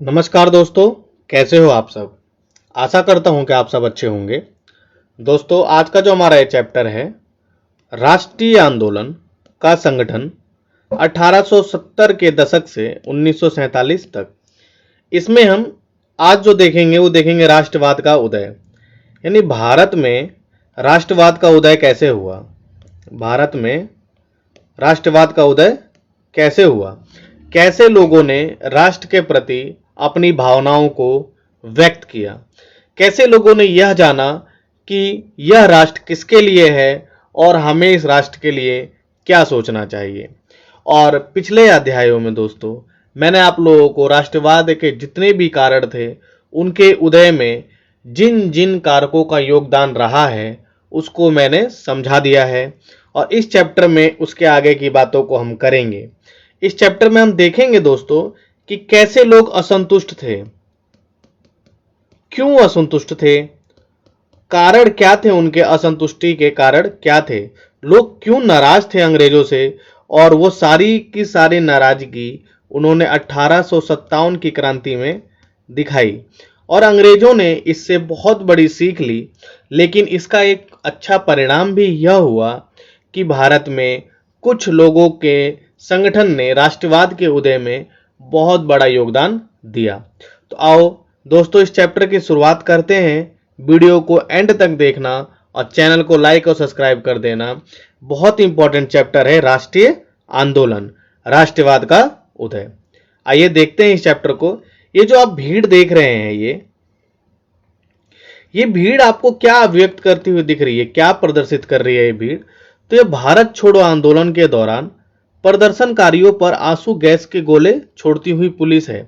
नमस्कार दोस्तों, कैसे हो आप सब। आशा करता हूं कि आप सब अच्छे होंगे। दोस्तों, आज का जो हमारा ये चैप्टर है, राष्ट्रीय आंदोलन का संगठन 1870 के दशक से 1947 तक। इसमें हम आज जो देखेंगे वो देखेंगे राष्ट्रवाद का उदय, यानी भारत में राष्ट्रवाद का उदय कैसे हुआ। भारत में राष्ट्रवाद का उदय कैसे हुआ, कैसे लोगों ने राष्ट्र के प्रति अपनी भावनाओं को व्यक्त किया, कैसे लोगों ने यह जाना कि यह राष्ट्र किसके लिए है और हमें इस राष्ट्र के लिए क्या सोचना चाहिए। और पिछले अध्यायों में दोस्तों मैंने आप लोगों को राष्ट्रवाद के जितने भी कारण थे उनके उदय में जिन जिन कारकों का योगदान रहा है उसको मैंने समझा दिया है, और इस चैप्टर में उसके आगे की बातों को हम करेंगे। इस चैप्टर में हम देखेंगे दोस्तों कि कैसे लोग असंतुष्ट थे, क्यों असंतुष्ट थे, कारण क्या थे, उनके असंतुष्टि के कारण क्या थे, लोग क्यों नाराज थे अंग्रेजों से, और वो सारी की सारी नाराजगी उन्होंने 1857 की क्रांति में दिखाई और अंग्रेजों ने इससे बहुत बड़ी सीख ली। लेकिन इसका एक अच्छा परिणाम भी यह हुआ कि भारत में कुछ लोगों के संगठन ने राष्ट्रवाद के उदय में बहुत बड़ा योगदान दिया। तो आओ दोस्तों, इस चैप्टर की शुरुआत करते हैं। वीडियो को एंड तक देखना और चैनल को लाइक और सब्सक्राइब कर देना। बहुत इंपॉर्टेंट चैप्टर है राष्ट्रीय आंदोलन, राष्ट्रवाद का उदय। आइए देखते हैं इस चैप्टर को। ये जो आप भीड़ देख रहे हैं, ये भीड़ आपको क्या अभिव्यक्त करती हुई दिख रही है, क्या प्रदर्शित कर रही है ये भीड़। तो ये भारत छोड़ो आंदोलन के दौरान प्रदर्शनकारियों पर आंसू गैस के गोले छोड़ती हुई पुलिस है।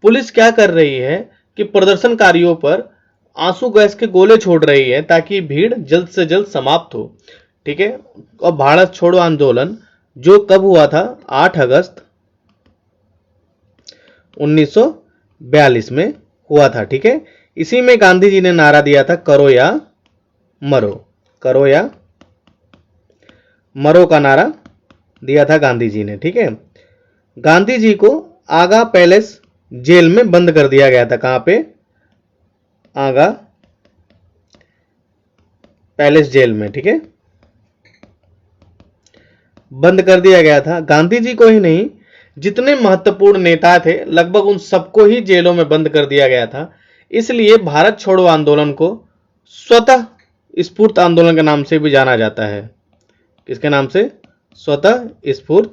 पुलिस क्या कर रही है कि प्रदर्शनकारियों पर आंसू गैस के गोले छोड़ रही है ताकि भीड़ जल्द से जल्द समाप्त हो। ठीक है। और भारत छोड़ो आंदोलन जो कब हुआ था, 8 अगस्त 1942 में हुआ था। ठीक है। इसी में गांधी जी ने नारा दिया था, करो या मरो। करो या मरो का नारा दिया था गांधी जी ने। ठीक है। गांधी जी को आगा पैलेस जेल में बंद कर दिया गया था। कहां पे? आगा पैलेस जेल में। ठीक है, बंद कर दिया गया था। गांधी जी को ही नहीं, जितने महत्वपूर्ण नेता थे लगभग उन सबको ही जेलों में बंद कर दिया गया था। इसलिए भारत छोड़ो आंदोलन को स्वतः स्फूर्त आंदोलन के नाम से भी जाना जाता है। किसके नाम से? स्वतः स्फूर्त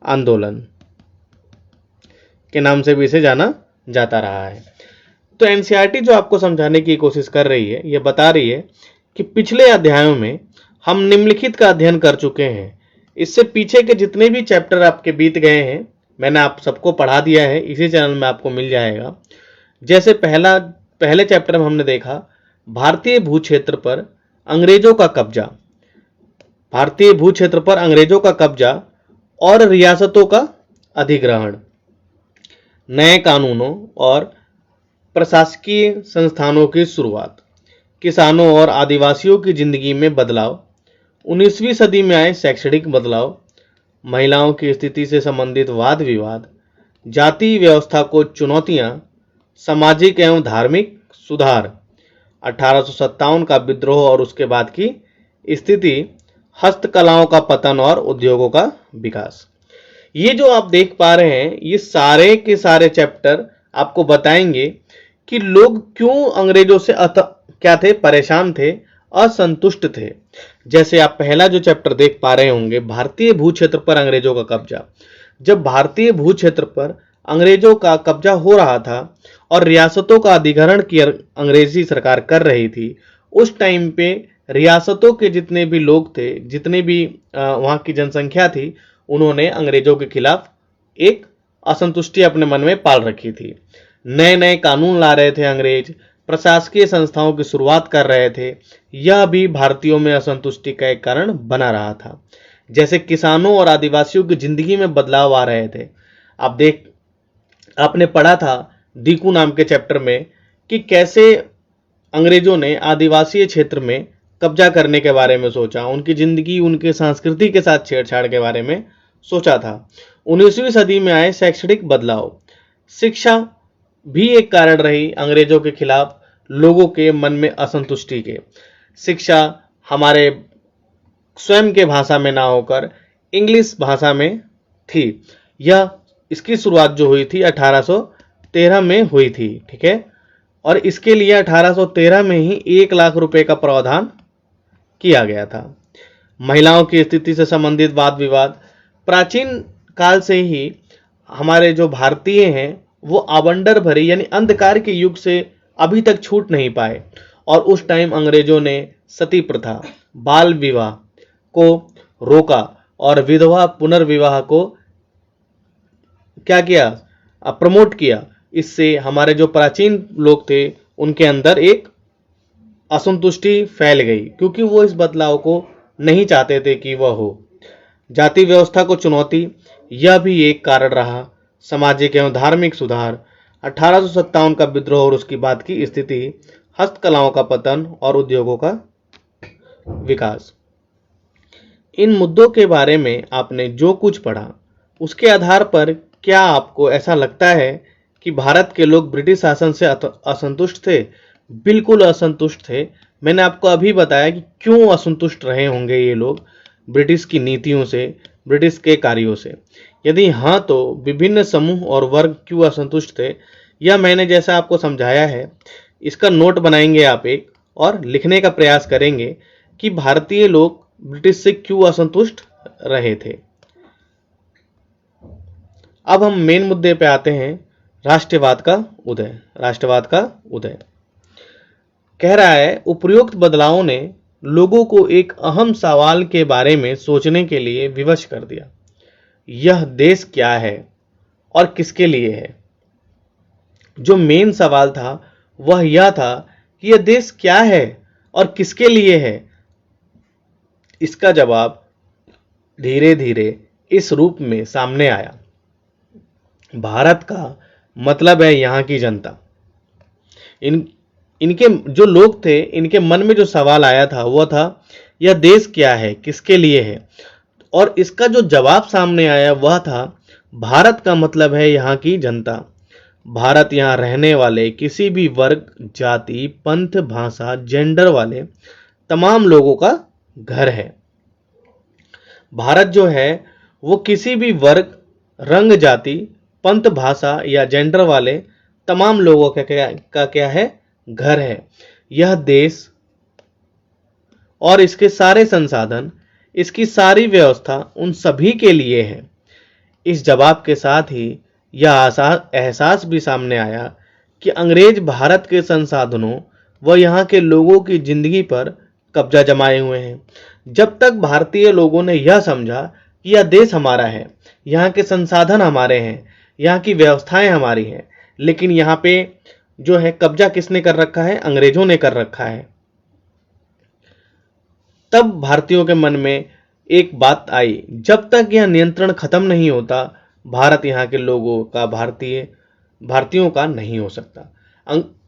आंदोलन के नाम से भी इसे जाना जाता रहा है। तो एनसीईआरटी जो आपको समझाने की कोशिश कर रही है, यह बता रही है कि पिछले अध्यायों में हम निम्नलिखित का अध्ययन कर चुके हैं। इससे पीछे के जितने भी चैप्टर आपके बीत गए हैं मैंने आप सबको पढ़ा दिया है, इसी चैनल में आपको मिल जाएगा। जैसे पहले चैप्टर में हमने देखा भारतीय भूक्षेत्र पर अंग्रेजों का कब्जा, भारतीय भूक्षेत्र पर अंग्रेजों का कब्जा और रियासतों का अधिग्रहण, नए कानूनों और प्रशासकीय संस्थानों की शुरुआत, किसानों और आदिवासियों की जिंदगी में बदलाव, 19वीं सदी में आए शैक्षणिक बदलाव, महिलाओं की स्थिति से संबंधित वाद विवाद, जाति व्यवस्था को चुनौतियां, सामाजिक एवं धार्मिक सुधार, 1857 का विद्रोह और उसके बाद की स्थिति, हस्तकलाओं का पतन और उद्योगों का विकास। ये जो आप देख पा रहे हैं ये सारे के सारे चैप्टर आपको बताएंगे कि लोग क्यों अंग्रेजों से क्या थे, परेशान थे, असंतुष्ट थे। जैसे आप पहला जो चैप्टर देख पा रहे होंगे, भारतीय भूक्षेत्र पर अंग्रेजों का कब्जा। जब भारतीय भूक्षेत्र पर अंग्रेजों का कब्जा हो रहा था और रियासतों का अधिग्रहण की अंग्रेजी सरकार कर रही थी, उस टाइम पे रियासतों के जितने भी लोग थे, जितने भी वहां की जनसंख्या थी, उन्होंने अंग्रेजों के खिलाफ एक असंतुष्टि अपने मन में पाल रखी थी। नए नए कानून ला रहे थे अंग्रेज, प्रशासकीय संस्थाओं की शुरुआत कर रहे थे। यह भी भारतीयों में असंतुष्टि का एक कारण बना रहा था। जैसे किसानों और आदिवासियों की जिंदगी में बदलाव आ रहे थे। आपने पढ़ा था दीकू नाम के चैप्टर में कि कैसे अंग्रेजों ने आदिवासी क्षेत्र में कब्जा करने के बारे में सोचा, उनकी जिंदगी, उनके संस्कृति के साथ छेड़छाड़ के बारे में सोचा था। 19वीं सदी में आए शैक्षणिक बदलाव, शिक्षा भी एक कारण रही अंग्रेजों के खिलाफ लोगों के मन में असंतुष्टि के। शिक्षा हमारे स्वयं के भाषा में ना होकर इंग्लिश भाषा में थी। यह इसकी शुरुआत जो हुई थी 1813 में हुई थी, ठीक है। और इसके लिए 1813 में ही 1 लाख रुपए का प्रावधान किया गया था। महिलाओं की स्थिति से संबंधित वाद विवाद प्राचीन काल से ही हमारे जो भारतीय हैं वो आवंडर भरे यानी अंधकार के युग से अभी तक छूट नहीं पाए। और उस टाइम अंग्रेजों ने सती प्रथा, बाल विवाह को रोका और विधवा पुनर्विवाह को क्या किया, प्रमोट किया। इससे हमारे जो प्राचीन लोग थे उनके अंदर एक असंतुष्टि फैल गई, क्योंकि वो इस बदलाव को नहीं चाहते थे कि वह हो। जाति व्यवस्था को चुनौती, यह भी एक कारण रहा। सामाजिक एवं धार्मिक सुधार, 1857 का विद्रोह और उसके बाद की स्थिति, हस्तकलाओं का पतन और उद्योगों का विकास। इन मुद्दों के बारे में आपने जो कुछ पढ़ा उसके आधार पर क्या आपको ऐसा लगता है कि भारत के लोग ब्रिटिश शासन से असंतुष्ट थे? बिल्कुल असंतुष्ट थे। मैंने आपको अभी बताया कि क्यों असंतुष्ट रहे होंगे ये लोग ब्रिटिश की नीतियों से, ब्रिटिश के कार्यों से। यदि हाँ, तो विभिन्न समूह और वर्ग क्यों असंतुष्ट थे, यह मैंने जैसा आपको समझाया है इसका नोट बनाएंगे आप एक, और लिखने का प्रयास करेंगे कि भारतीय लोग ब्रिटिश से क्यों असंतुष्ट रहे थे। अब हम मेन मुद्दे पे आते हैं, राष्ट्रवाद का उदय। राष्ट्रवाद का उदय कह रहा है, उपरोक्त बदलावों ने लोगों को एक अहम सवाल के बारे में सोचने के लिए विवश कर दिया। यह देश क्या है और किसके लिए है? जो मेन सवाल था वह यह था कि यह देश क्या है और किसके लिए है। इसका जवाब धीरे धीरे इस रूप में सामने आया। भारत का मतलब है यहाँ की जनता। इनके जो लोग थे, इनके मन में जो सवाल आया था वह था यह देश क्या है, किसके लिए है। और इसका जो जवाब सामने आया वह था भारत का मतलब है यहाँ की जनता। भारत यहाँ रहने वाले किसी भी वर्ग, जाति, पंथ, भाषा, जेंडर वाले तमाम लोगों का घर है। भारत जो है वो किसी भी वर्ग, रंग, जाति, पंथ, भाषा या जेंडर वाले तमाम लोगों का क्या है, घर है। यह देश और इसके सारे संसाधन, इसकी सारी व्यवस्था उन सभी के लिए है। इस जवाब के साथ ही यह एहसास भी सामने आया कि अंग्रेज भारत के संसाधनों व यहाँ के लोगों की जिंदगी पर कब्जा जमाए हुए हैं। जब तक भारतीय लोगों ने यह समझा कि यह देश हमारा है, यहाँ के संसाधन हमारे हैं, यहाँ की व्यवस्थाएं हमारी हैं, लेकिन यहाँ पे जो है कब्जा किसने कर रखा है, अंग्रेजों ने कर रखा है, तब भारतीयों के मन में एक बात आई, जब तक यह नियंत्रण खत्म नहीं होता भारत यहाँ के लोगों का, भारतीयों का नहीं हो सकता।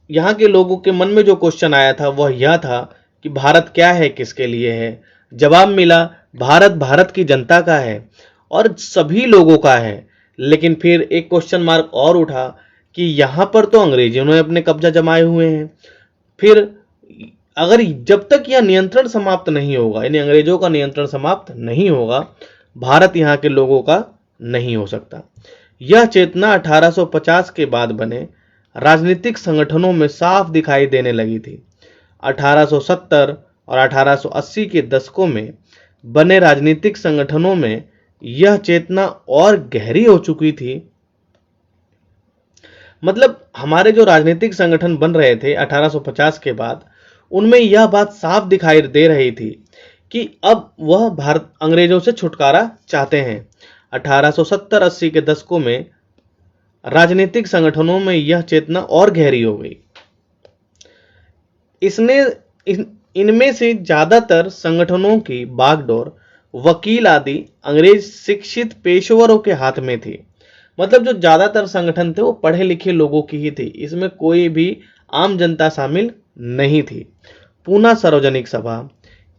यहाँ के लोगों के मन में जो क्वेश्चन आया था वह यह था कि भारत क्या है, किसके लिए है। जवाब मिला भारत भारत की जनता का है और सभी लोगों का है। लेकिन फिर एक क्वेश्चन मार्क और उठा कि यहाँ पर तो अंग्रेजों ने अपने कब्जा जमाए हुए हैं। फिर अगर जब तक यह नियंत्रण समाप्त नहीं होगा, यानी अंग्रेजों का नियंत्रण समाप्त नहीं होगा, भारत यहाँ के लोगों का नहीं हो सकता। यह चेतना 1850 के बाद बने राजनीतिक संगठनों में साफ दिखाई देने लगी थी। 1870 और 1880 के दशकों में बने राजनीतिक संगठनों में यह चेतना और गहरी हो चुकी थी। मतलब हमारे जो राजनीतिक संगठन बन रहे थे 1850 के बाद, उनमें यह बात साफ दिखाई दे रही थी कि अब वह भारत अंग्रेजों से छुटकारा चाहते हैं। 1870-80 के दशकों में राजनीतिक संगठनों में यह चेतना और गहरी हो गई। इनमें से ज्यादातर संगठनों की बागडोर, वकील आदि अंग्रेज शिक्षित पेशेवरों के हाथ में थी। मतलब जो ज्यादातर संगठन थे वो पढ़े लिखे लोगों की ही थी, इसमें कोई भी आम जनता शामिल नहीं थी। पूना सार्वजनिक सभा,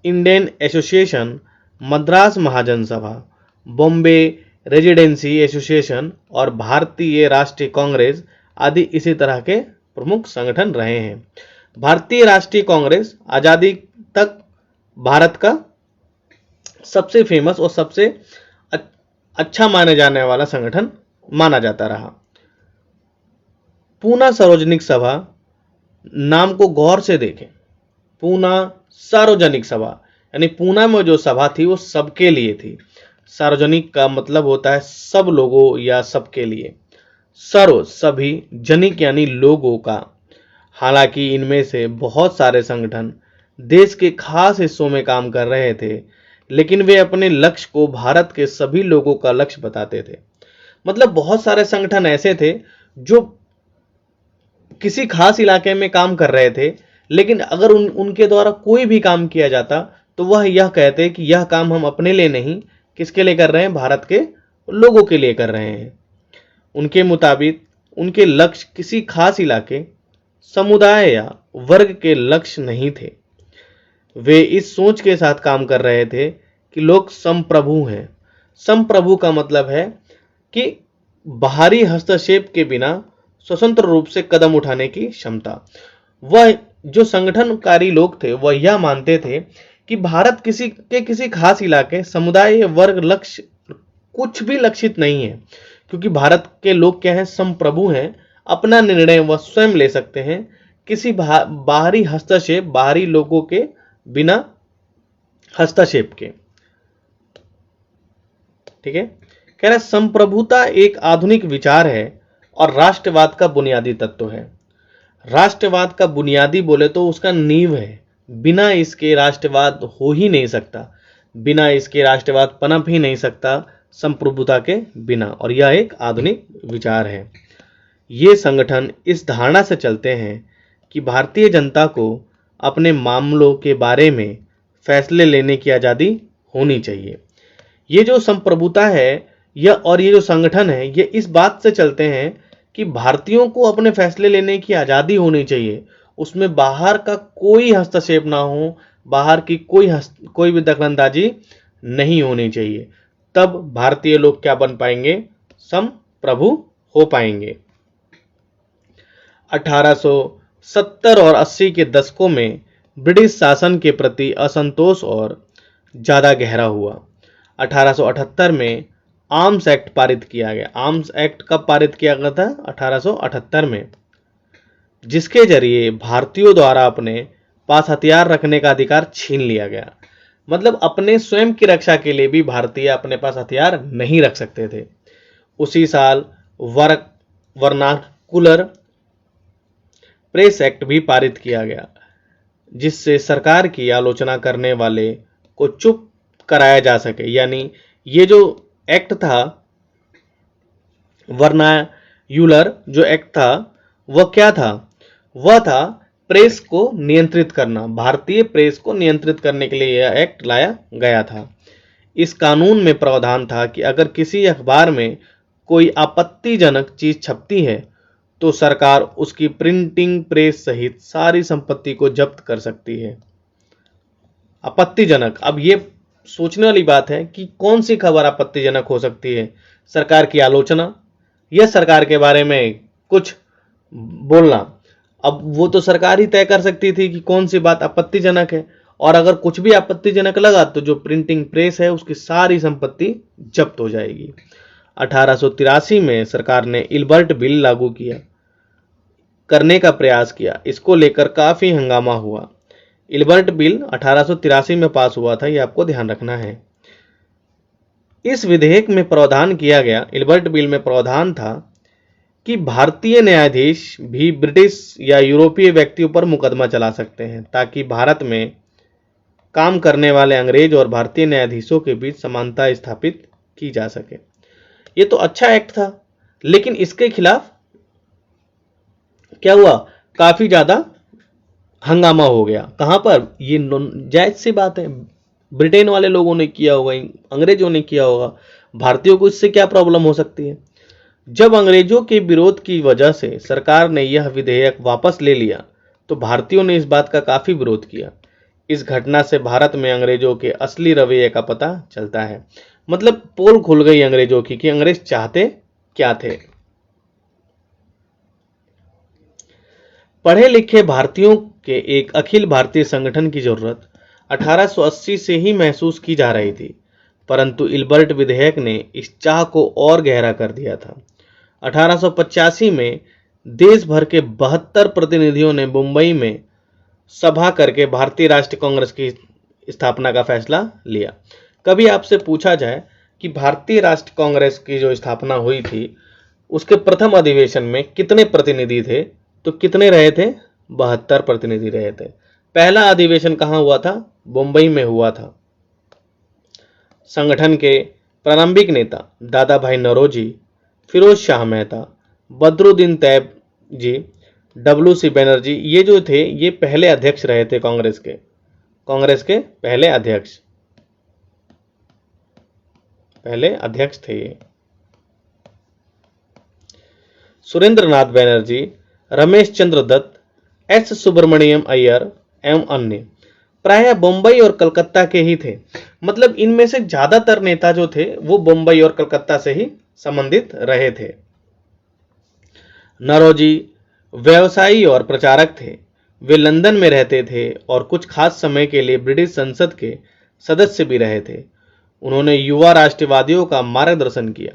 इंडियन एसोसिएशन, मद्रास महाजन सभा, बॉम्बे रेजिडेंसी एसोसिएशन और भारतीय राष्ट्रीय कांग्रेस आदि इसी तरह के प्रमुख संगठन रहे हैं। भारतीय राष्ट्रीय कांग्रेस आजादी तक भारत का सबसे फेमस और सबसे अच्छा माने जाने वाला संगठन माना जाता रहा। पूना सार्वजनिक सभा नाम को गौर से देखें। पूना सार्वजनिक सभा यानी पूना में जो सभा थी वो सबके लिए थी। सार्वजनिक का मतलब होता है सब लोगों या सबके लिए। सर्व सभी, जनिक यानी लोगों का। हालांकि इनमें से बहुत सारे संगठन देश के खास हिस्सों में काम कर रहे थे, लेकिन वे अपने लक्ष्य को भारत के सभी लोगों का लक्ष्य बताते थे। मतलब बहुत सारे संगठन ऐसे थे जो किसी खास इलाके में काम कर रहे थे, लेकिन अगर उनके द्वारा कोई भी काम किया जाता तो वह यह कहते कि यह काम हम अपने लिए नहीं, किसके लिए कर रहे हैं, भारत के लोगों के लिए कर रहे हैं। उनके मुताबिक उनके लक्ष्य किसी खास इलाके, समुदाय या वर्ग के लक्ष्य नहीं थे। वे इस सोच के साथ काम कर रहे थे कि लोग संप्रभु हैं। संप्रभु का मतलब है कि बाहरी हस्तक्षेप के बिना स्वतंत्र रूप से कदम उठाने की क्षमता। वह जो संगठनकारी लोग थे वह यह मानते थे कि भारत किसी खास इलाके, समुदाय या वर्ग लक्ष्य कुछ भी लक्षित नहीं है, क्योंकि भारत के लोग क्या हैं, संप्रभु हैं। अपना निर्णय वह स्वयं ले सकते हैं, किसी बाहरी हस्तक्षेप, बाहरी लोगों के बिना हस्तक्षेप के। ठीक है, कह रहा संप्रभुता एक आधुनिक विचार है और राष्ट्रवाद का बुनियादी तत्व है। राष्ट्रवाद का बुनियादी बोले तो उसका नींव है। बिना इसके राष्ट्रवाद हो ही नहीं सकता, बिना इसके राष्ट्रवाद पनप ही नहीं सकता संप्रभुता के बिना, और यह एक आधुनिक विचार है। ये संगठन इस धारणा से चलते हैं कि भारतीय जनता को अपने मामलों के बारे में फैसले लेने की आज़ादी होनी चाहिए। ये जो संप्रभुता है ये जो संगठन है, ये इस बात से चलते हैं कि भारतीयों को अपने फैसले लेने की आज़ादी होनी चाहिए, उसमें बाहर का कोई हस्तक्षेप ना हो, बाहर की कोई भी दखलंदाजी नहीं होनी चाहिए। तब भारतीय लोग क्या बन पाएंगे, संप्रभु हो पाएंगे। 1870 और 80 के दशकों में ब्रिटिश शासन के प्रति असंतोष और ज़्यादा गहरा हुआ। 1878 में आर्म्स एक्ट पारित किया गया। आर्म्स एक्ट कब पारित किया गया था, 1878 में, जिसके जरिए भारतीयों द्वारा अपने पास हथियार रखने का अधिकार छीन लिया गया। मतलब अपने स्वयं की रक्षा के लिए भी भारतीय अपने पास हथियार नहीं रख सकते थे। उसी साल वर्नाकुलर प्रेस एक्ट भी पारित किया गया, जिससे सरकार की आलोचना करने वाले को चुप कराया जा सके। यानी ये जो एक्ट था, वर्नाक्युलर जो एक्ट था, वह क्या था, वह था प्रेस को नियंत्रित करना। भारतीय प्रेस को नियंत्रित करने के लिए यह एक्ट लाया गया था। इस कानून में प्रावधान था कि अगर किसी अखबार में कोई आपत्तिजनक चीज छपती है तो सरकार उसकी प्रिंटिंग प्रेस सहित सारी संपत्ति को जब्त कर सकती है। आपत्तिजनक, अब ये सोचने वाली बात है कि कौन सी खबर आपत्तिजनक हो सकती है, सरकार की आलोचना या सरकार के बारे में कुछ बोलना। अब वो तो सरकार ही तय कर सकती थी कि कौन सी बात आपत्तिजनक है, और अगर कुछ भी आपत्तिजनक लगा तो जो प्रिंटिंग प्रेस है उसकी सारी संपत्ति जब्त हो जाएगी। 1883 में सरकार ने इल्बर्ट बिल लागू करने का प्रयास किया। इसको लेकर काफी हंगामा हुआ। इल्बर्ट बिल 1883 में पास हुआ था, यह आपको ध्यान रखना है। इस विधेयक में प्रावधान किया गया, इल्बर्ट बिल में प्रावधान था कि भारतीय न्यायाधीश भी ब्रिटिश या यूरोपीय व्यक्तियों पर मुकदमा चला सकते हैं, ताकि भारत में काम करने वाले अंग्रेज और भारतीय न्यायाधीशों के बीच समानता स्थापित की जा सके। ये तो अच्छा एक्ट था, लेकिन इसके खिलाफ क्या हुआ, काफी ज्यादा हंगामा हो गया। कहां पर, ये जायज सी बात है, ब्रिटेन वाले लोगों ने किया होगा, अंग्रेजों ने किया होगा, भारतीयों को इससे क्या प्रॉब्लम हो सकती है। जब अंग्रेजों के विरोध की वजह से सरकार ने यह विधेयक वापस ले लिया तो भारतीयों ने इस बात का काफी विरोध किया। इस घटना से भारत में अंग्रेजों के असली रवैये का पता चलता है। मतलब पोल खुल गई अंग्रेजों की कि अंग्रेज चाहते क्या थे। पढ़े लिखे भारतीयों के एक अखिल भारतीय संगठन की जरूरत 1880 से ही महसूस की जा रही थी, परंतु इल्बर्ट विधेयक ने इस चाह को और गहरा कर दिया था। 1885 में देश भर के 72 प्रतिनिधियों ने मुंबई में सभा करके भारतीय राष्ट्रीय कांग्रेस की स्थापना का फैसला लिया। कभी आपसे पूछा जाए कि भारतीय राष्ट्रीय कांग्रेस की जो स्थापना हुई थी उसके प्रथम अधिवेशन में कितने प्रतिनिधि थे, तो कितने रहे थे? 72 प्रतिनिधि रहे थे। पहला अधिवेशन कहाँ हुआ था? मुंबई में हुआ था। संगठन के प्रारंभिक नेता दादा भाई नौरोजी, फिरोज शाह मेहता, बदरुद्दीन तैयब जी, WC बनर्जी, ये जो थे ये पहले अध्यक्ष रहे थे कांग्रेस के पहले अध्यक्ष थे ये। सुरेंद्र नाथ बनर्जी, रमेश चंद्र दत्त, S सुब्रमण्यम अय्यर एवं अन्य प्रायः बम्बई और कलकत्ता के ही थे। मतलब इनमें से ज्यादातर नेता जो थे वो बम्बई और कलकत्ता से ही संबंधित रहे थे। नौरोजी व्यवसायी और प्रचारक थे। वे लंदन में रहते थे और कुछ खास समय के लिए ब्रिटिश संसद के सदस्य भी रहे थे। उन्होंने युवा राष्ट्रवादियों का मार्गदर्शन किया।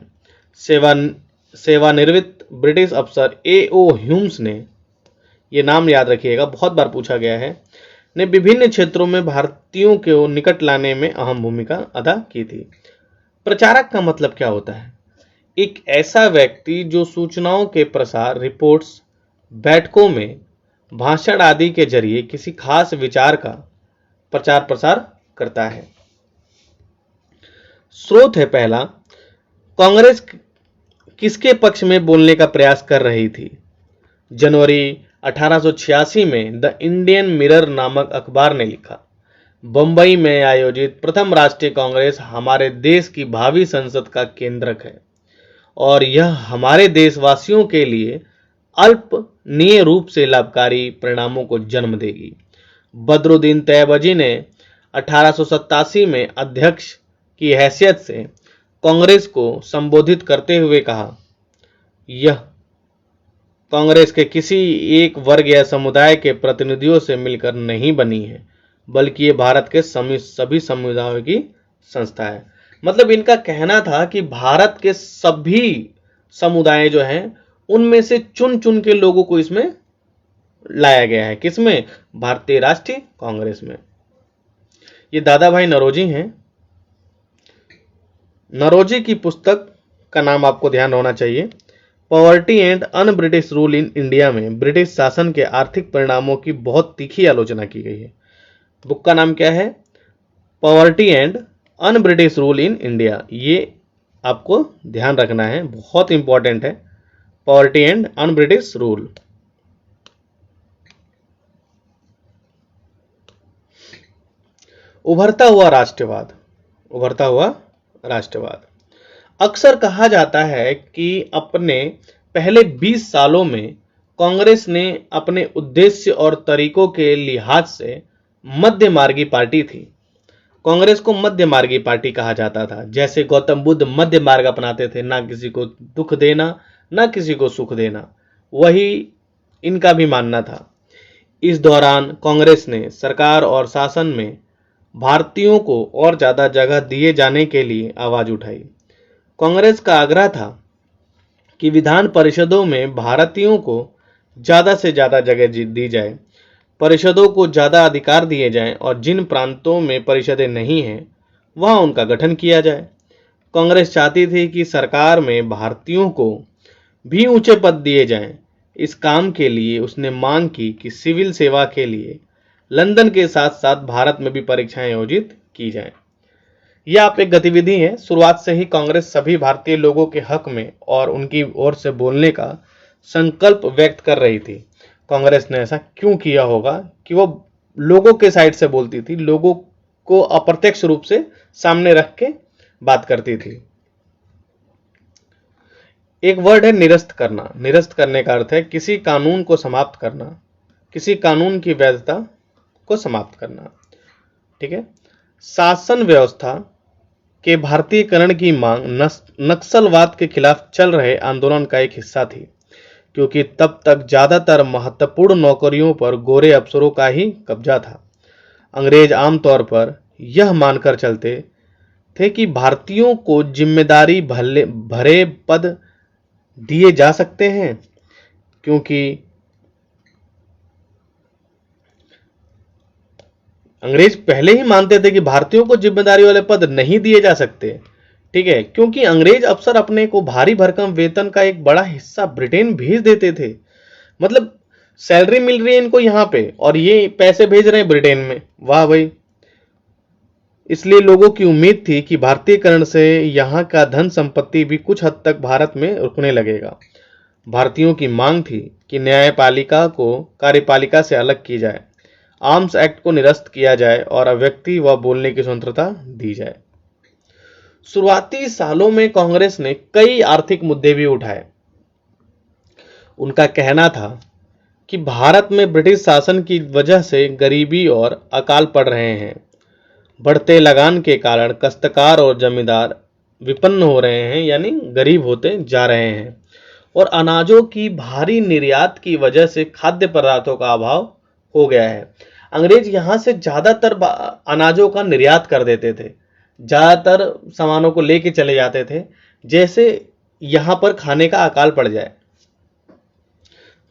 सेवानिवृत्त ब्रिटिश अफसर A.O. ह्यूम्स ने, ये नाम याद रखिएगा, बहुत बार पूछा गया है, ने विभिन्न क्षेत्रों में भारतीयों को निकट लाने में अहम भूमिका अदा की थी। प्रचारक का मतलब क्या होता है? एक ऐसा व्यक्ति जो सूचनाओं के प्रसार, रिपोर्ट्स, बैठकों में भाषण आदि के जरिए किसी खास विचार का प्रचार प्रसार करता है। स्रोत है पहला, कांग्रेस किसके पक्ष में बोलने का प्रयास कर रही थी? जनवरी 1886 में द इंडियन मिरर नामक अखबार ने लिखा, बंबई में आयोजित प्रथम राष्ट्रीय कांग्रेस हमारे देश की भावी संसद का केंद्रक है और यह हमारे देशवासियों के लिए अल्पनीय रूप से लाभकारी परिणामों को जन्म देगी। बदरुद्दीन तैयबजी ने 1887 में अध्यक्ष की हैसियत से कांग्रेस को संबोधित करते हुए कहा, यह कांग्रेस के किसी एक वर्ग या समुदाय के प्रतिनिधियों से मिलकर नहीं बनी है, बल्कि ये भारत के सभी समुदायों की संस्था है। मतलब इनका कहना था कि भारत के सभी समुदाय जो हैं उनमें से चुन चुन के लोगों को इसमें लाया गया है। किसमें? भारतीय राष्ट्रीय कांग्रेस में। ये दादा भाई नौरोजी हैं। नौरोजी की पुस्तक का नाम आपको ध्यान होना चाहिए, poverty and un British rule in India में ब्रिटिश शासन के आर्थिक परिणामों की बहुत तीखी आलोचना की गई है। बुक का नाम क्या है? Poverty and un British rule in India. ये आपको ध्यान रखना है, बहुत इंपॉर्टेंट है, poverty and un British rule. उभरता हुआ राष्ट्रवाद। अक्सर कहा जाता है कि अपने पहले 20 सालों में कांग्रेस ने अपने उद्देश्य और तरीकों के लिहाज से मध्यमार्गी पार्टी थी। कांग्रेस को मध्यमार्गी पार्टी कहा जाता था। जैसे गौतम बुद्ध मध्य मार्ग अपनाते थे, ना किसी को दुख देना ना किसी को सुख देना, वही इनका भी मानना था। इस दौरान कांग्रेस ने सरकार और शासन में भारतीयों को और ज्यादा जगह दिए जाने के लिए आवाज उठाई। कांग्रेस का आग्रह था कि विधान परिषदों में भारतीयों को ज्यादा से ज्यादा जगह दी जाए, परिषदों को ज्यादा अधिकार दिए जाएं और जिन प्रांतों में परिषदें नहीं हैं वहां उनका गठन किया जाए। कांग्रेस चाहती थी कि सरकार में भारतीयों को भी ऊंचे पद दिए जाएं। इस काम के लिए उसने मांग की कि सिविल सेवा के लिए लंदन के साथ साथ भारत में भी परीक्षाएं आयोजित की जाएं। यह आप एक गतिविधि है। शुरुआत से ही कांग्रेस सभी भारतीय लोगों के हक में और उनकी ओर से बोलने का संकल्प व्यक्त कर रही थी। कांग्रेस ने ऐसा क्यों किया होगा कि वो लोगों के साइड से बोलती थी, लोगों को अप्रत्यक्ष रूप से सामने रख के बात करती थी। एक वर्ड है निरस्त करना। निरस्त करने का अर्थ है किसी कानून को समाप्त करना, किसी कानून की वैधता को समाप्त करना। ठीक है। शासन व्यवस्था के भारतीयकरण की मांग नक्सलवाद के खिलाफ चल रहे आंदोलन का एक हिस्सा थी। क्योंकि तब तक ज्यादातर महत्वपूर्ण नौकरियों पर गोरे अफसरों का ही कब्जा था। अंग्रेज आमतौर पर यह मानकर चलते थे कि भारतीयों को जिम्मेदारी भरे पद दिए जा सकते हैं, क्योंकि अंग्रेज पहले ही मानते थे कि भारतीयों को जिम्मेदारी वाले पद नहीं दिए जा सकते। ठीक है, क्योंकि अंग्रेज अफसर अपने को भारी भरकम वेतन का एक बड़ा हिस्सा ब्रिटेन भेज देते थे। मतलब सैलरी मिल रही है इनको यहाँ पे और ये पैसे भेज रहे हैं ब्रिटेन में। वाह भाई। इसलिए लोगों की उम्मीद थी कि भारतीयकरण से यहाँ का धन संपत्ति भी कुछ हद तक भारत में रुकने लगेगा। भारतीयों की मांग थी कि न्यायपालिका को कार्यपालिका से अलग की जाए, आर्म्स एक्ट को निरस्त किया जाए और व्यक्ति व बोलने की स्वतंत्रता दी जाए। शुरुआती सालों में कांग्रेस ने कई आर्थिक मुद्दे भी उठाए। उनका कहना था कि भारत में ब्रिटिश शासन की वजह से गरीबी और अकाल पड़ रहे हैं। बढ़ते लगान के कारण काश्तकार और जमींदार विपन्न हो रहे हैं, यानी गरीब होते जा रहे हैं, और अनाजों की भारी निर्यात की वजह से खाद्य पदार्थों का अभाव हो गया है। अंग्रेज यहाँ से ज्यादातर अनाजों का निर्यात कर देते थे, ज्यादातर सामानों को लेके चले जाते थे, जैसे यहाँ पर खाने का अकाल पड़ जाए।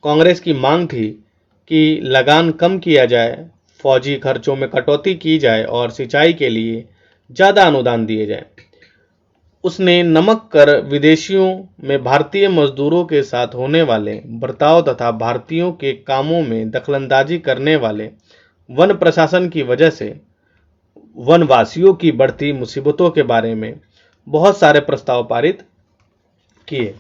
कांग्रेस की मांग थी कि लगान कम किया जाए, फौजी खर्चों में कटौती की जाए और सिंचाई के लिए ज्यादा अनुदान दिए जाए। उसने नमक कर, विदेशियों में भारतीय मजदूरों के साथ होने वाले बर्ताव तथा भारतीयों के कामों में दखलंदाजी करने वाले वन प्रशासन की वजह से वनवासियों की बढ़ती मुसीबतों के बारे में बहुत सारे प्रस्ताव पारित किए।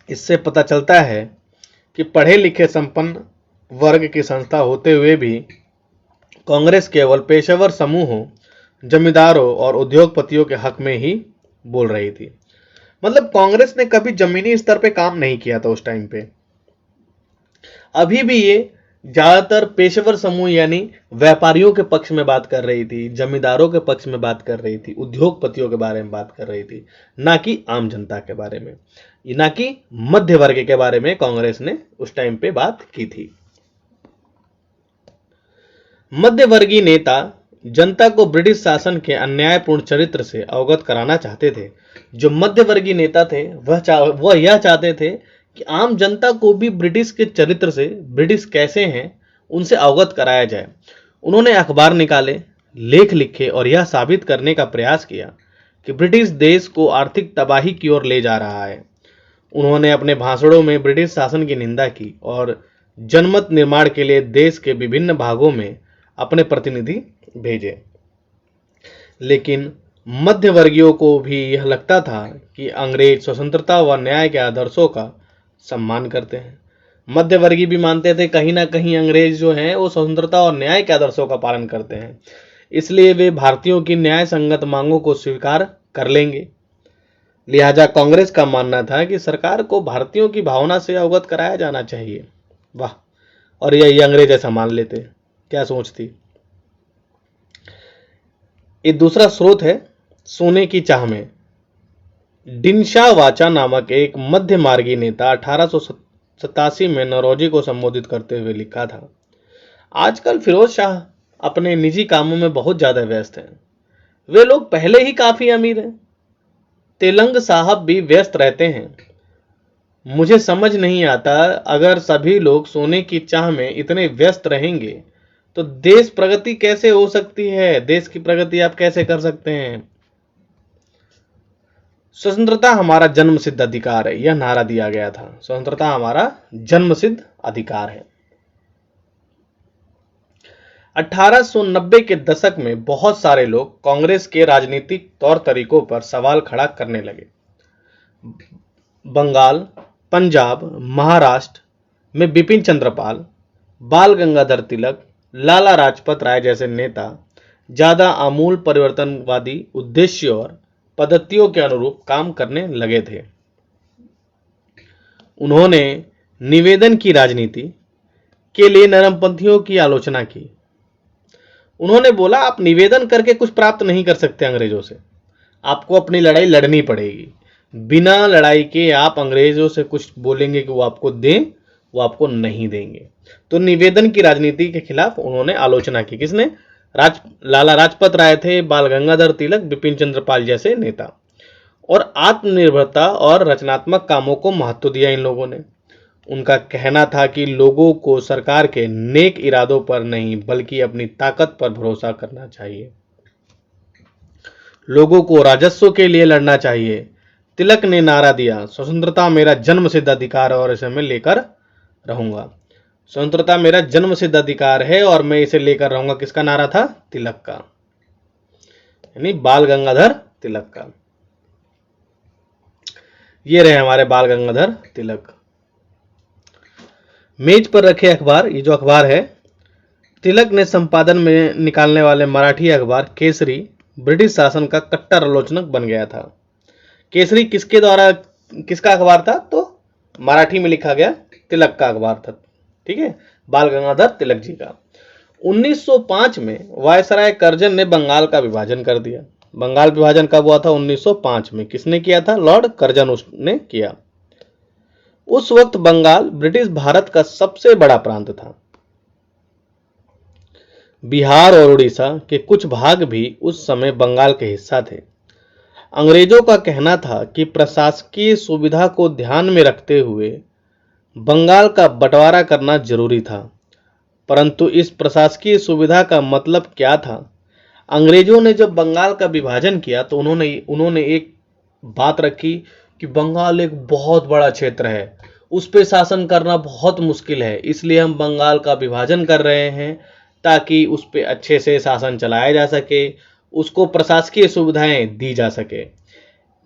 इससे पता चलता है कि पढ़े लिखे संपन्न वर्ग की संस्था होते हुए भी कांग्रेस केवल पेशेवर समूहों, जमींदारों और उद्योगपतियों के हक में ही बोल रही थी। मतलब कांग्रेस ने कभी जमीनी स्तर पे काम नहीं किया था उस टाइम पे। अभी भी ये ज्यादातर पेशेवर समूह यानी व्यापारियों के पक्ष में बात कर रही थी, जमींदारों के पक्ष में बात कर रही थी, उद्योगपतियों के बारे में बात कर रही थी, ना कि आम जनता के बारे में, ना कि मध्य वर्ग के बारे में कांग्रेस ने उस टाइम पे बात की थी। मध्यवर्गीय नेता जनता को ब्रिटिश शासन के अन्यायपूर्ण चरित्र से अवगत कराना चाहते थे। जो मध्यवर्गीय नेता थे वह यह चाहते थे कि आम जनता को भी ब्रिटिश के चरित्र से, ब्रिटिश कैसे हैं, उनसे अवगत कराया जाए। उन्होंने अखबार निकाले, लेख लिखे और यह साबित करने का प्रयास किया कि ब्रिटिश देश को आर्थिक तबाही की ओर ले जा रहा है। उन्होंने अपने भाषणों में ब्रिटिश शासन की निंदा की और जनमत निर्माण के लिए देश के विभिन्न भागों में अपने प्रतिनिधि भेजे। लेकिन मध्यवर्गीयों को भी यह लगता था कि अंग्रेज स्वतंत्रता व न्याय के आदर्शों का सम्मान करते हैं। मध्यवर्गीय भी मानते थे कहीं ना कहीं अंग्रेज जो हैं वो स्वतंत्रता और न्याय के आदर्शों का पालन करते हैं, इसलिए वे भारतीयों की न्याय संगत मांगों को स्वीकार कर लेंगे। लिहाजा कांग्रेस का मानना था कि सरकार को भारतीयों की भावना से अवगत कराया जाना चाहिए। वाह, और यही अंग्रेज ऐसा मान लेते, क्या सोचती। एक दूसरा स्रोत है सोने की चाह में। डिनशा वाचा नामक एक मध्य मार्गी नेता 1887 में नौरोजी को संबोधित करते हुए लिखा था, आजकल फिरोज शाह अपने निजी कामों में बहुत ज्यादा व्यस्त हैं। वे लोग पहले ही काफी अमीर हैं। तेलंग साहब भी व्यस्त रहते हैं। मुझे समझ नहीं आता, अगर सभी लोग सोने की चाह में इतने व्यस्त रहेंगे तो देश प्रगति कैसे हो सकती है? देश की प्रगति आप कैसे कर सकते हैं? स्वतंत्रता हमारा जन्मसिद्ध अधिकार है, यह नारा दिया गया था। स्वतंत्रता हमारा जन्मसिद्ध अधिकार है। 1890 के दशक में बहुत सारे लोग कांग्रेस के राजनीतिक तौर तरीकों पर सवाल खड़ा करने लगे। बंगाल, पंजाब, महाराष्ट्र में बिपिन चंद्र पाल, बाल गंगाधर तिलक, लाला लाजपत राय जैसे नेता ज्यादा आमूल परिवर्तनवादी उद्देश्य और पद्धतियों के अनुरूप काम करने लगे थे। उन्होंने निवेदन की राजनीति के लिए नरमपंथियों की आलोचना की। उन्होंने बोला आप निवेदन करके कुछ प्राप्त नहीं कर सकते अंग्रेजों से, आपको अपनी लड़ाई लड़नी पड़ेगी। बिना लड़ाई के आप अंग्रेजों से कुछ बोलेंगे कि वो आपको दें, वो आपको नहीं देंगे। तो निवेदन की राजनीति के खिलाफ उन्होंने आलोचना की। किसने? लाला राजपत राय थे, बाल गंगाधर तिलक, बिपिन चंद्र पाल जैसे नेता। और आत्मनिर्भरता और रचनात्मक कामों को महत्व दिया इन लोगों ने। उनका कहना था कि लोगों को सरकार के नेक इरादों पर नहीं बल्कि अपनी ताकत पर भरोसा करना चाहिए, लोगों को राजस्व के लिए लड़ना चाहिए। तिलक ने नारा दिया, स्वतंत्रता मेरा जन्मसिद्ध अधिकार है और इसे मैं लेकर रहूंगा। स्वतंत्रता मेरा जन्मसिद्ध अधिकार है और मैं इसे लेकर रहूंगा। किसका नारा था? तिलक का, यानी बाल गंगाधर तिलक का। ये रहे हमारे बाल गंगाधर तिलक। मेज पर रखे अखबार, ये जो अखबार है, तिलक ने संपादन में निकालने वाले मराठी अखबार केसरी ब्रिटिश शासन का कट्टर आलोचनक बन गया था। केसरी किसके द्वारा, किसका अखबार था? तो मराठी में लिखा गया तिलक का अखबार था, ठीक है, बाल गंगाधर तिलक जी का। 1905 में वायसराय कर्जन ने बंगाल का विभाजन कर दिया। बंगाल विभाजन कब हुआ था? 1905 में। किसने किया था? लॉर्ड कर्जन उसने किया। उस वक्त बंगाल ब्रिटिश भारत का सबसे बड़ा प्रांत था। बिहार और उड़ीसा के कुछ भाग भी उस समय बंगाल के हिस्सा थे। अंग्रेजों का कहना था कि प्रशासकीय सुविधा को ध्यान में रखते हुए बंगाल का बंटवारा करना जरूरी था, परंतु इस प्रशासकीय सुविधा का मतलब क्या था? अंग्रेजों ने जब बंगाल का विभाजन किया तो उन्होंने एक बात रखी कि बंगाल एक बहुत बड़ा क्षेत्र है, उस पर शासन करना बहुत मुश्किल है, इसलिए हम बंगाल का विभाजन कर रहे हैं ताकि उस पर अच्छे से शासन चलाया जा सके, उसको प्रशासकीय सुविधाएं दी जा सके।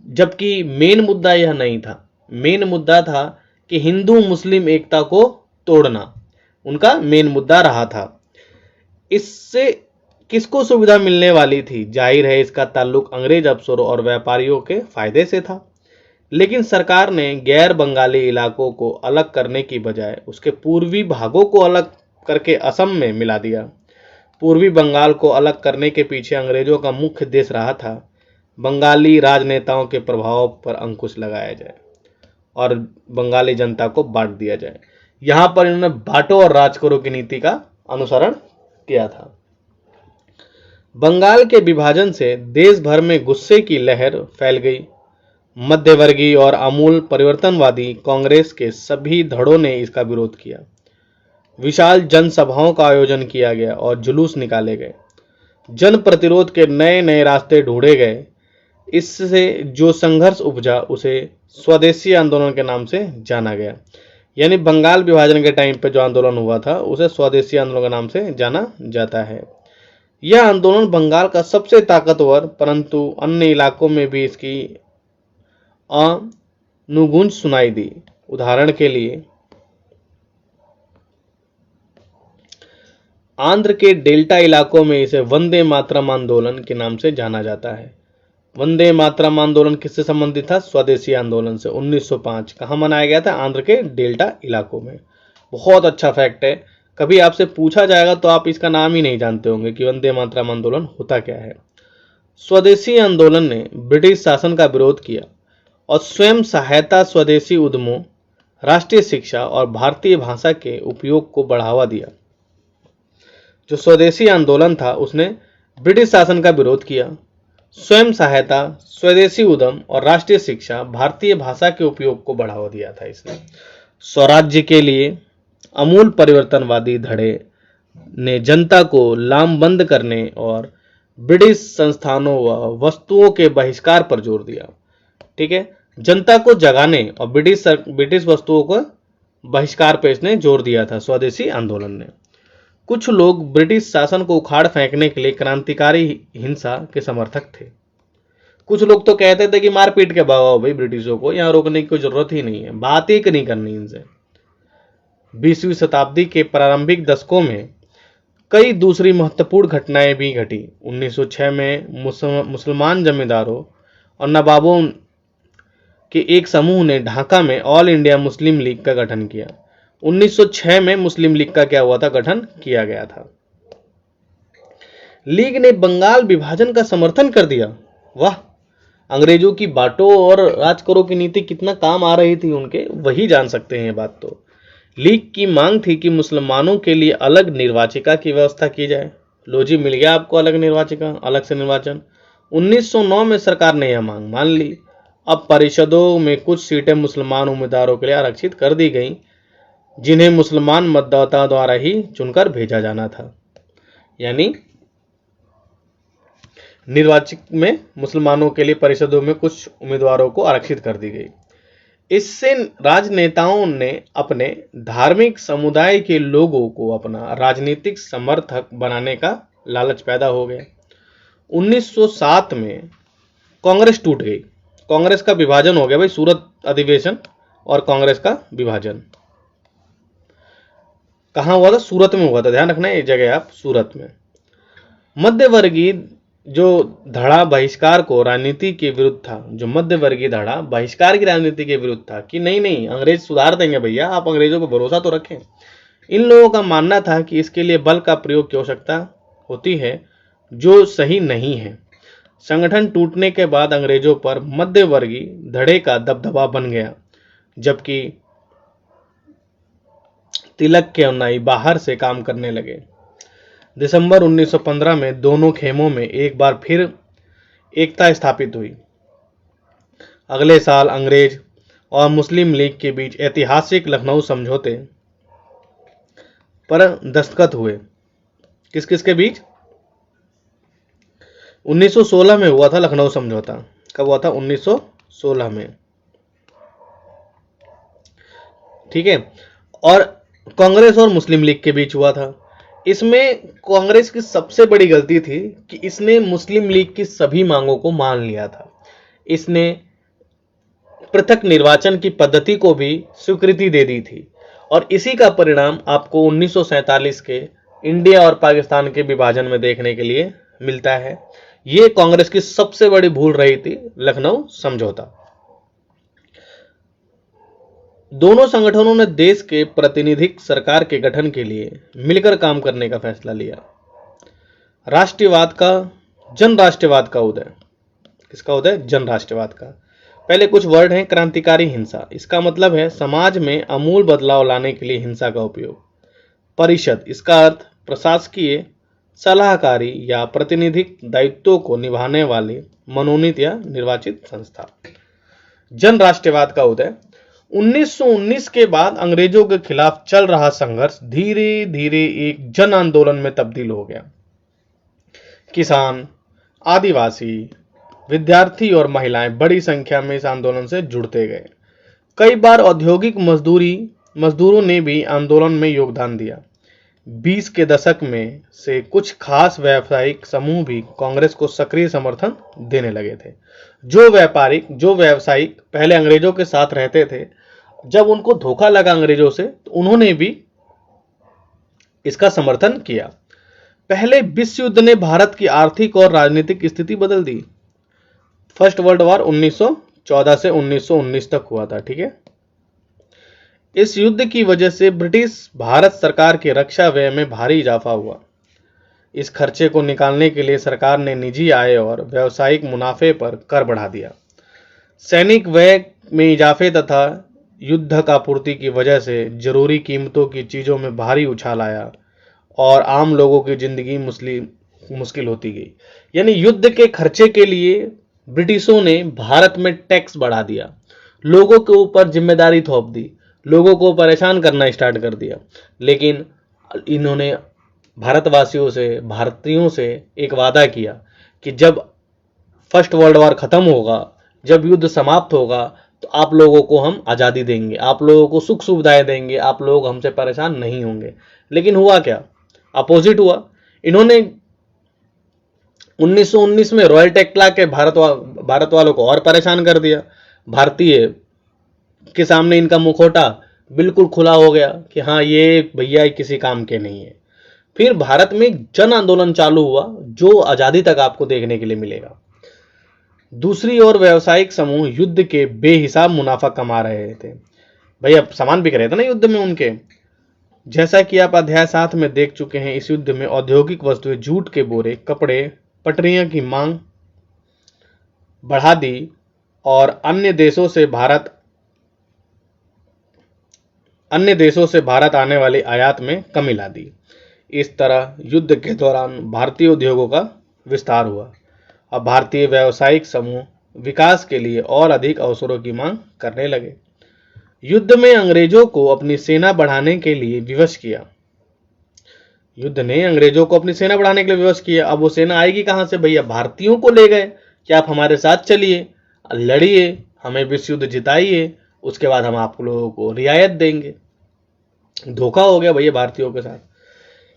जबकि मेन मुद्दा यह नहीं था, मेन मुद्दा था कि हिंदू मुस्लिम एकता को तोड़ना उनका मेन मुद्दा रहा था। इससे किसको सुविधा मिलने वाली थी? जाहिर है इसका ताल्लुक अंग्रेज अफसरों और व्यापारियों के फायदे से था। लेकिन सरकार ने गैर बंगाली इलाकों को अलग करने की बजाय उसके पूर्वी भागों को अलग करके असम में मिला दिया। पूर्वी बंगाल को अलग करने के पीछे अंग्रेजों का मुख्य उद्देश्य रहा था बंगाली राजनेताओं के प्रभाव पर अंकुश लगाया जाए और बंगाली जनता को बांट दिया जाए। यहां पर इन्होंने बांटो और राज करो की नीति का अनुसरण किया था। बंगाल के विभाजन से देश भर में गुस्से की लहर फैल गई। मध्यवर्गीय और आमूल परिवर्तनवादी कांग्रेस के सभी धड़ों ने इसका विरोध किया। विशाल जनसभाओं का आयोजन किया गया और जुलूस निकाले गए। जन प्रतिरोध के नए नए रास्ते ढूंढे गए। इससे जो संघर्ष उपजा उसे स्वदेशी आंदोलन के नाम से जाना गया। यानी बंगाल विभाजन के टाइम पे जो आंदोलन हुआ था उसे स्वदेशी आंदोलन के नाम से जाना जाता है। यह आंदोलन बंगाल का सबसे ताकतवर, परंतु अन्य इलाकों में भी इसकी अनुगूंज सुनाई दी। उदाहरण के लिए आंध्र के डेल्टा इलाकों में इसे वंदे मातरम आंदोलन के नाम से जाना जाता है। वंदे मातरम आंदोलन किससे संबंधित था? स्वदेशी आंदोलन से। 1905 कहाँ मनाया गया था? आंध्र के डेल्टा इलाकों में। बहुत अच्छा फैक्ट है, कभी आपसे पूछा जाएगा तो आप इसका नाम ही नहीं जानते होंगे कि वंदे मातरम आंदोलन होता क्या है। स्वदेशी आंदोलन ने ब्रिटिश शासन का विरोध किया और स्वयं सहायता, स्वदेशी उद्यमों, राष्ट्रीय शिक्षा और भारतीय भाषा के उपयोग को बढ़ावा दिया। जो स्वदेशी आंदोलन था उसने ब्रिटिश शासन का विरोध किया। स्वयं सहायता, स्वदेशी उद्यम और राष्ट्रीय शिक्षा, भारतीय भाषा के उपयोग को बढ़ावा दिया था इसने। स्वराज्य के लिए अमूल परिवर्तनवादी धड़े ने जनता को लामबंद करने और ब्रिटिश संस्थानों व वस्तुओं के बहिष्कार पर जोर दिया। ठीक है, जनता को जगाने और ब्रिटिश वस्तुओं को बहिष्कार पर इसने जोर दिया था स्वदेशी आंदोलन ने। कुछ लोग ब्रिटिश शासन को उखाड़ फेंकने के लिए क्रांतिकारी हिंसा के समर्थक थे। कुछ लोग तो कहते थे कि मार पीट के भगाओ भाई ब्रिटिशों को, यहां रोकने की कोई जरूरत ही नहीं है, बात ही नहीं करनी इनसे। 20वीं शताब्दी के प्रारंभिक दशकों में कई दूसरी महत्वपूर्ण घटनाएं भी घटी। 1906 में मुसलमान जमींदारों और नवाबों के एक समूह ने ढाका में ऑल इंडिया मुस्लिम लीग का गठन किया। 1906 में मुस्लिम लीग का क्या हुआ था? गठन किया गया था। लीग ने बंगाल विभाजन का समर्थन कर दिया। वाह, अंग्रेजों की बांटो और राज करो की नीति कितना काम आ रही थी उनके, वही जान सकते हैं ये बात। तो लीग की मांग थी कि मुसलमानों के लिए अलग निर्वाचिका की व्यवस्था की जाए। लो जी, मिल गया आपको अलग निर्वाचिका, अलग से निर्वाचन। 1909 में सरकार ने यह मांग मान ली। अब परिषदों में कुछ सीटें मुसलमान उम्मीदवारों के लिए आरक्षित कर दी गईं, जिन्हें मुसलमान मतदाताओं द्वारा ही चुनकर भेजा जाना था। यानी निर्वाचित में मुसलमानों के लिए परिषदों में कुछ उम्मीदवारों को आरक्षित कर दी गई। इससे राजनेताओं ने अपने धार्मिक समुदाय के लोगों को अपना राजनीतिक समर्थक बनाने का लालच पैदा हो गया। 1907 में कांग्रेस टूट गई। कांग्रेस का विभाजन हो गया भाई, सूरत अधिवेशन और कांग्रेस का विभाजन कहाँ हुआ था? सूरत में हुआ था, ध्यान रखना ये जगह आप, सूरत में। मध्यवर्गीय जो धड़ा बहिष्कार को राजनीति के विरुद्ध था, जो मध्यवर्गीय धड़ा बहिष्कार की राजनीति के विरुद्ध था कि नहीं नहीं अंग्रेज सुधार देंगे भैया, आप अंग्रेजों पर भरोसा तो रखें। इन लोगों का मानना था कि इसके लिए बल का प्रयोग की आवश्यकता होती है, जो सही नहीं है। संगठन टूटने के बाद अंग्रेजों पर मध्यवर्गीय धड़े का दबदबा बन गया, जबकि तिलक के अनुयायी बाहर से काम करने लगे। दिसंबर 1915 में दोनों खेमों में एक बार फिर एकता स्थापित हुई। अगले साल अंग्रेज और मुस्लिम लीग के बीच ऐतिहासिक लखनऊ समझौते पर दस्तखत हुए। किस किस के बीच? 1916 में हुआ था लखनऊ समझौता। कब हुआ था? 1916 में, ठीक है। और कांग्रेस और मुस्लिम लीग के बीच हुआ था। इसमें कांग्रेस की सबसे बड़ी गलती थी कि इसने मुस्लिम लीग की सभी मांगों को मान लिया था। इसने पृथक निर्वाचन की पद्धति को भी स्वीकृति दे दी थी, और इसी का परिणाम आपको 1947 के इंडिया और पाकिस्तान के विभाजन में देखने के लिए मिलता है। यह कांग्रेस की सबसे बड़ी भूल रही थी, लखनऊ समझौता। दोनों संगठनों ने देश के प्रतिनिधिक सरकार के गठन के लिए मिलकर काम करने का फैसला लिया। राष्ट्रवाद का, जन राष्ट्रवाद का उदय। किसका उदय? जन राष्ट्रवाद का। पहले कुछ वर्ड हैं। क्रांतिकारी हिंसा, इसका मतलब है समाज में अमूल बदलाव लाने के लिए हिंसा का उपयोग। परिषद, इसका अर्थ प्रशासकीय, सलाहकारी या प्रतिनिधिक दायित्वों को निभाने वाले मनोनीत या निर्वाचित संस्था। जन राष्ट्रवाद का उदय। 1919 के बाद अंग्रेजों के खिलाफ चल रहा संघर्ष धीरे धीरे एक जन आंदोलन में तब्दील हो गया। किसान, आदिवासी, विद्यार्थी और महिलाएं बड़ी संख्या में इस आंदोलन से जुड़ते गए। कई बार औद्योगिक मजदूरों ने भी आंदोलन में योगदान दिया। 20 के दशक में से कुछ खास व्यावसायिक समूह भी कांग्रेस को सक्रिय समर्थन देने लगे थे। जो व्यावसायिक पहले अंग्रेजों के साथ रहते थे, जब उनको धोखा लगा अंग्रेजों से, तो उन्होंने भी इसका समर्थन किया। पहले विश्व युद्ध ने भारत की आर्थिक और राजनीतिक स्थिति बदल दी। फर्स्ट वर्ल्ड वॉर 1914 से 1919 तक हुआ था, ठीक है। इस युद्ध की वजह से ब्रिटिश भारत सरकार के रक्षा व्यय में भारी इजाफा हुआ। इस खर्चे को निकालने के लिए सरकार ने निजी आय और व्यावसायिक मुनाफे पर कर बढ़ा दिया। सैनिक व्यय में इजाफे तथा युद्धापूर्ति की वजह से जरूरी कीमतों की चीजों में भारी उछाल आया और आम लोगों की जिंदगी मुश्किल होती गई। यानी युद्ध के खर्चे के लिए ब्रिटिशों ने भारत में टैक्स बढ़ा दिया, लोगों के ऊपर जिम्मेदारी थोप दी, लोगों को परेशान करना स्टार्ट कर दिया। लेकिन इन्होंने भारतवासियों से, भारतीयों से एक वादा किया कि जब फर्स्ट वर्ल्ड वॉर खत्म होगा, जब युद्ध समाप्त होगा, तो आप लोगों को हम आज़ादी देंगे, आप लोगों को सुख सुविधाएं देंगे, आप लोग हमसे परेशान नहीं होंगे। लेकिन हुआ क्या? अपोजिट हुआ। इन्होंने 1919 में रॉयल टैक्स ला के भारत वालों को और परेशान कर दिया। भारतीय के सामने इनका मुखौटा बिल्कुल खुला हो गया कि हाँ, ये भैया किसी काम के नहीं है। फिर भारत में एक जन आंदोलन चालू हुआ, जो आज़ादी तक आपको देखने के लिए मिलेगा। दूसरी ओर व्यावसायिक समूह युद्ध के बेहिसाब मुनाफा कमा रहे थे। भैया सामान बिक रहे थे ना युद्ध में उनके। जैसा कि आप अध्याय 7 में देख चुके हैं, इस युद्ध में औद्योगिक वस्तुएं, जूट के बोरे, कपड़े, पटरियां की मांग बढ़ा दी और अन्य देशों से भारत आने वाली आयात में कमी ला दी। इस तरह युद्ध के दौरान भारतीय उद्योगों का विस्तार हुआ। अब भारतीय व्यावसायिक समूह विकास के लिए और अधिक अवसरों की मांग करने लगे। युद्ध में अंग्रेजों को अपनी सेना बढ़ाने के लिए विवश किया। युद्ध ने अंग्रेजों को अपनी सेना बढ़ाने के लिए विवश किया। अब वो सेना आएगी कहां से भैया? भारतीयों को ले गए कि आप हमारे साथ चलिए, लड़िए, हमें विश्व युद्ध जिताइए, उसके बाद हम आप लोगों को रियायत देंगे। धोखा हो गया भैया भारतीयों के साथ।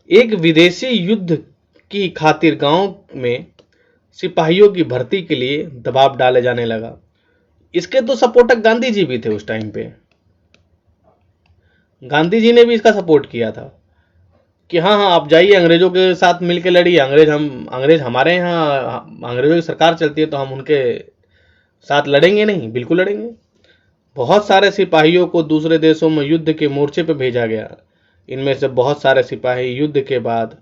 एक विदेशी युद्ध की खातिर गांव में सिपाहियों की भर्ती के लिए दबाव डाले जाने लगा। इसके तो सपोर्टक गांधी जी भी थे उस टाइम पे। गांधी जी ने भी इसका सपोर्ट किया था कि हाँ हाँ आप जाइए, अंग्रेजों के साथ मिलकर लड़िए। अंग्रेज हमारे यहाँ, अंग्रेजों की सरकार चलती है तो हम उनके साथ लड़ेंगे नहीं, बिल्कुल लड़ेंगे। बहुत सारे सिपाहियों को दूसरे देशों में युद्ध के मोर्चे पर भेजा गया। इनमें से बहुत सारे सिपाही युद्ध के बाद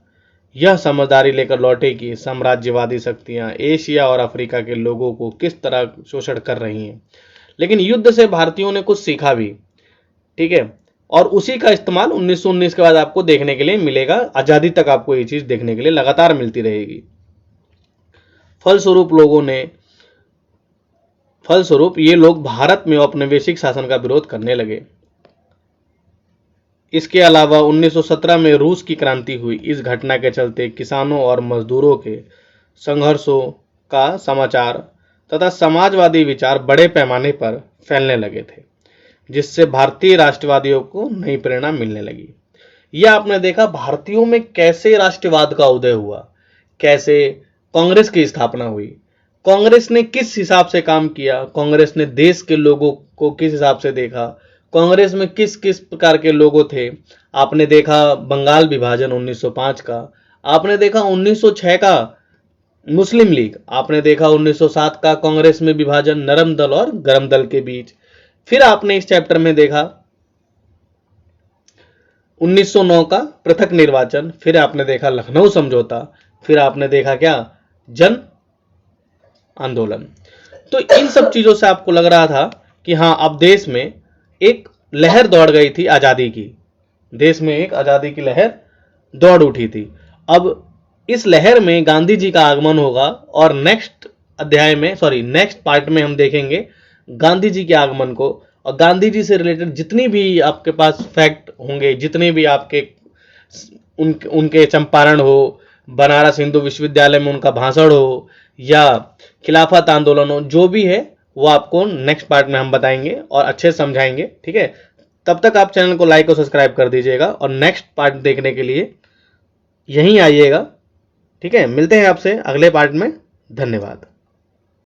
यह समझदारी लेकर लौटे कि साम्राज्यवादी शक्तियां एशिया और अफ्रीका के लोगों को किस तरह शोषण कर रही हैं। लेकिन युद्ध से भारतीयों ने कुछ सीखा भी, ठीक है, और उसी का इस्तेमाल 1919 के बाद आपको देखने के लिए मिलेगा। आजादी तक आपको ये चीज देखने के लिए लगातार मिलती रहेगी। फलस्वरूप ये लोग भारत में औपनिवेशिक शासन का विरोध करने लगे। इसके अलावा 1917 में रूस की क्रांति हुई। इस घटना के चलते किसानों और मजदूरों के संघर्षों का समाचार तथा समाजवादी विचार बड़े पैमाने पर फैलने लगे थे, जिससे भारतीय राष्ट्रवादियों को नई प्रेरणा मिलने लगी। यह आपने देखा भारतीयों में कैसे राष्ट्रवाद का उदय हुआ, कैसे कांग्रेस की स्थापना हुई, कांग्रेस ने किस हिसाब से काम किया, कांग्रेस ने देश के लोगों को किस हिसाब से देखा, कांग्रेस में किस किस प्रकार के लोगों थे। आपने देखा बंगाल विभाजन 1905 का, आपने देखा 1906 का मुस्लिम लीग, आपने देखा 1907 का कांग्रेस में विभाजन नरम दल और गरम दल के बीच। फिर आपने इस चैप्टर में देखा 1909 का पृथक निर्वाचन, फिर आपने देखा लखनऊ समझौता, फिर आपने देखा क्या, जन आंदोलन। तो इन सब चीजों से आपको लग रहा था कि हाँ अब देश में एक लहर दौड़ गई थी आजादी की, देश में एक आजादी की लहर दौड़ उठी थी। अब इस लहर में गांधी जी का आगमन होगा और नेक्स्ट पार्ट में हम देखेंगे गांधी जी के आगमन को, और गांधी जी से रिलेटेड जितनी भी आपके पास फैक्ट होंगे, जितने भी आपके उनके चंपारण हो, बनारस हिंदू विश्वविद्यालय में उनका भाषण हो, या खिलाफत आंदोलन हो, जो भी है वो आपको नेक्स्ट पार्ट में हम बताएंगे और अच्छे समझाएंगे। ठीक है, तब तक आप चैनल को लाइक और सब्सक्राइब कर दीजिएगा और नेक्स्ट पार्ट देखने के लिए यहीं आइएगा। ठीक है, मिलते हैं आपसे अगले पार्ट में। धन्यवाद।